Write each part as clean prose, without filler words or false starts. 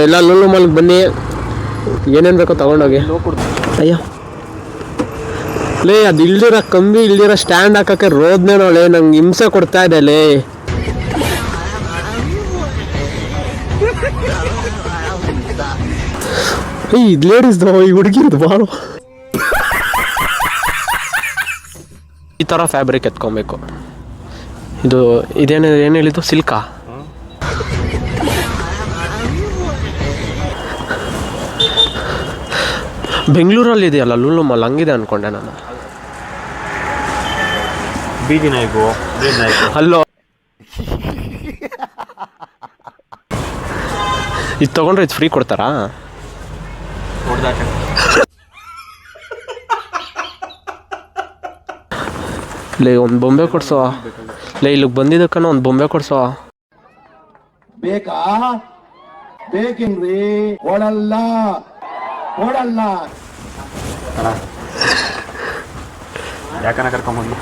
ಎಲ್ಲ ಲೂಲು ಮಾಲ್ಗೆ ಬನ್ನಿ, ಏನೇನು ಬೇಕೋ ತಗೊಂಡೋಗಿ. ಅಯ್ಯೋ ಲೇ, ಅದು ಇಲ್ದಿರೋ ಕಂಬಿ ಇಲ್ದಿರೋ ಸ್ಟ್ಯಾಂಡ್ ಹಾಕಕ್ಕೆ ರೋದ್ನೇ ನೋಳೆ, ನಂಗೆ ಹಿಂಸೆ ಕೊಡ್ತಾ ಇದೆ ಲೇ. ಇದು ಲೇಡೀಸ್ದು, ಈ ಹುಡುಗಿರ್ದು ಬಾಳು. ಈ ಥರ ಫ್ಯಾಬ್ರಿಕ್ ಎತ್ಕೊಬೇಕು. ಏನು ಹೇಳಿದ್ದು, ಸಿಲ್ಕಾ? ಬೆಂಗಳೂರಲ್ಲಿ ಇದೆಯಲ್ಲ ಲೂಲು ಮಾಲ್, ಹಂಗಿದೆ ಅನ್ಕೊಂಡೆ ನಾನು. ಬೀದಿ ನಾಯ್ಕು ಅಲ್ಲೋ, ಇದು ತಗೊಂಡ್ರೆ ಇದು ಫ್ರೀ ಕೊಡ್ತಾರಾ? ಲೇ, ಒಂದು ಬೊಂಬೆ ಕೊಡ್ಸೋ ಲೇ, ಇಲ್ಲಿಗೆ ಬಂದಿದ್ದಕ್ಕನ ಒಂದು ಬೊಂಬೆ ಕೊಡ್ಸೋ. ಬೇಕಾ? ಬೇಕೇನ್ರಿ? ಕೊಡಲ್ಲ ಕೊಡಲ್ಲ. ಯಾಕನ ಕರ್ಕೊಂಬಂದು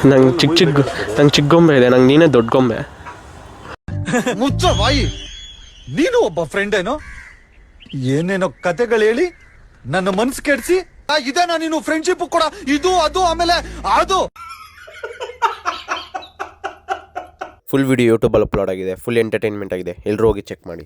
ನಂಗೆ ಚಿಕ್ಕ ಗೊಂಬೆ ಇದೆ, ನಂಗೆ ನೀನೇ ದೊಡ್ಡ ಗೊಂಬೆ. ಮುಚ್ಚ ಬಾಯಿ, ನೀನು ಒಬ್ಬ ಫ್ರೆಂಡ್ ಏನೋ, ಏನೇನೋ ಕತೆಗಳು ಹೇಳಿ ನನ್ನ ಮನ್ಸು ಕೆಡ್ಸಿ. ಇದೇನಾ ನೀನು ಫ್ರೆಂಡ್ಶಿಪ್ ಕೂಡ? ಇದು ಅದು ಆಮೇಲೆ ಅದು. ಫುಲ್ ವಿಡಿಯೋ ಯೂಟ್ಯೂಬಲ್ಲಿ ಅಪ್ಲೋಡ್ ಆಗಿದೆ, ಫುಲ್ ಎಂಟರ್ಟೈನ್ಮೆಂಟ್ ಆಗಿದೆ, ಎಲ್ಲರೂ ಹೋಗಿ ಚೆಕ್ ಮಾಡಿ.